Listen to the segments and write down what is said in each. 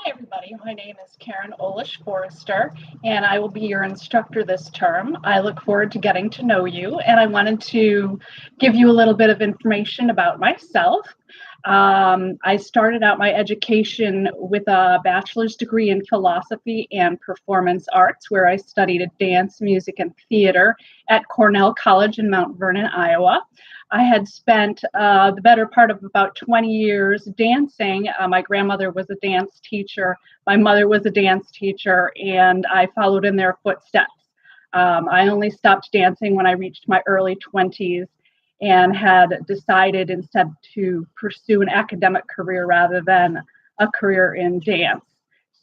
Hi, everybody. My name is Karen Olish Forrester, and I will be your instructor this term. I look forward to getting to know you, and I wanted to give you a little bit of information about myself. I started out my education with a bachelor's degree in philosophy and performance arts, where I studied dance, music, and theater at Cornell College in Mount Vernon, Iowa. I had spent the better part of about 20 years dancing. My grandmother was a dance teacher. My mother was a dance teacher, and I followed in their footsteps. I only stopped dancing when I reached my early 20s and had decided instead to pursue an academic career rather than a career in dance.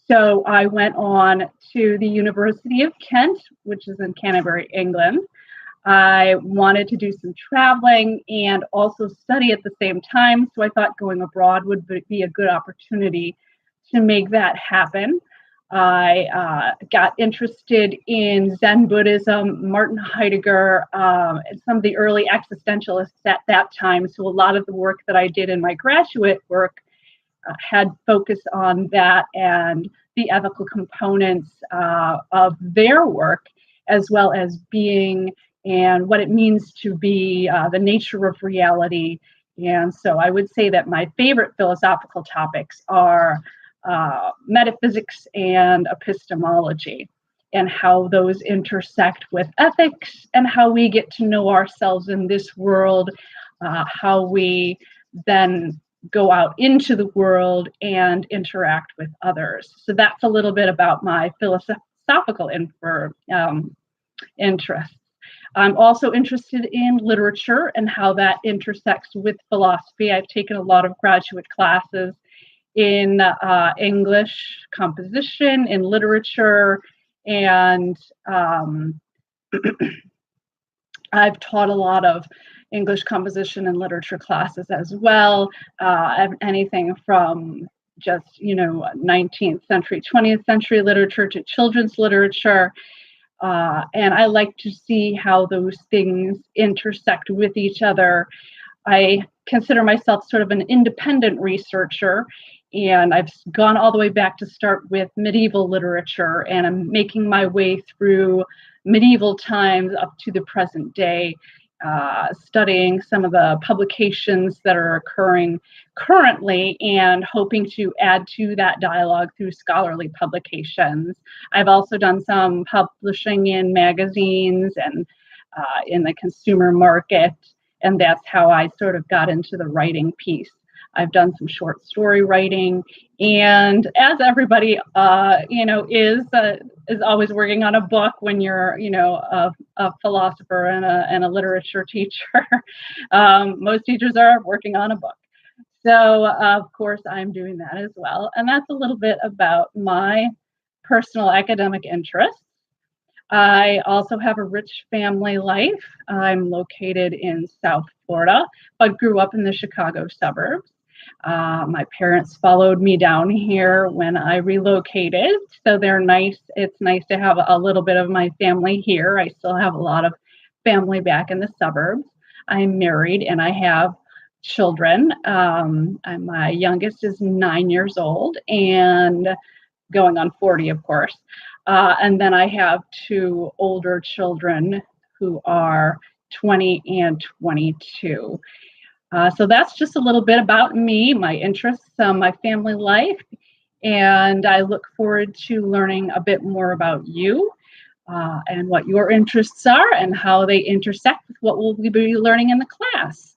So I went on to the University of Kent, which is in Canterbury, England. I wanted to do some traveling and also study at the same time. So I thought going abroad would be a good opportunity to make that happen. I got interested in Zen Buddhism, Martin Heidegger, and some of the early existentialists at that time. So a lot of the work that I did in my graduate work had focus on that and the ethical components of their work, as well as being and what it means to be the nature of reality. And so I would say that my favorite philosophical topics are metaphysics and epistemology, and how those intersect with ethics and how we get to know ourselves in this world, how we then go out into the world and interact with others. So that's a little bit about my philosophical interests. I'm also interested in literature and how that intersects with philosophy. I've taken a lot of graduate classes in English composition, in literature, and I've taught a lot of English composition and literature classes as well. Anything from just 19th century, 20th century literature to children's literature. And I like to see how those things intersect with each other. I consider myself sort of an independent researcher, and I've gone all the way back to start with medieval literature, and I'm making my way through medieval times up to the present day, studying some of the publications that are occurring currently and hoping to add to that dialogue through scholarly publications. I've also done some publishing in magazines and in the consumer market, and that's how I sort of got into the writing piece. I've done some short story writing, and as everybody, is always working on a book when you're, a philosopher and a literature teacher. Most teachers are working on a book. So, of course, I'm doing that as well. And that's a little bit about my personal academic interests. I also have a rich family life. I'm located in South Florida, but grew up in the Chicago suburbs. My parents followed me down here when I relocated, so they're nice. It's nice to have a little bit of my family here. I still have a lot of family back in the suburbs. I'm married and I have children. My youngest is 9 years old and going on 40, of course. And then I have two older children who are 20 and 22. So that's just a little bit about me, my interests, my family life, and I look forward to learning a bit more about you and what your interests are and how they intersect with what we'll be learning in the class.